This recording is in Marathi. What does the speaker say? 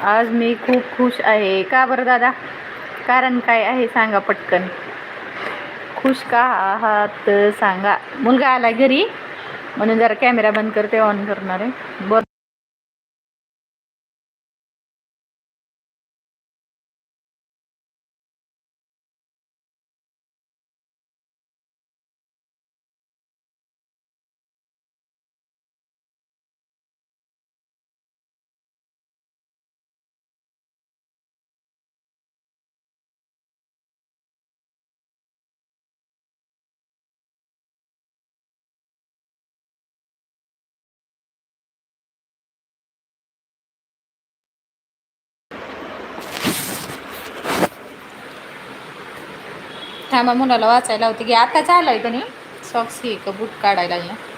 आज मी खूप खुश आहे. का बरं दादा? कारण काय आहे सांगा पटकन. खुश का आहात सांगा. मुलगा आला घरी म्हणून जरा कॅमेरा बंद करते, ऑन करणार आहे. बोल. थांबा, मुलाला वाचायला होती की आता चालू आहे. सॉक्स ही का बूट काढायला लागला.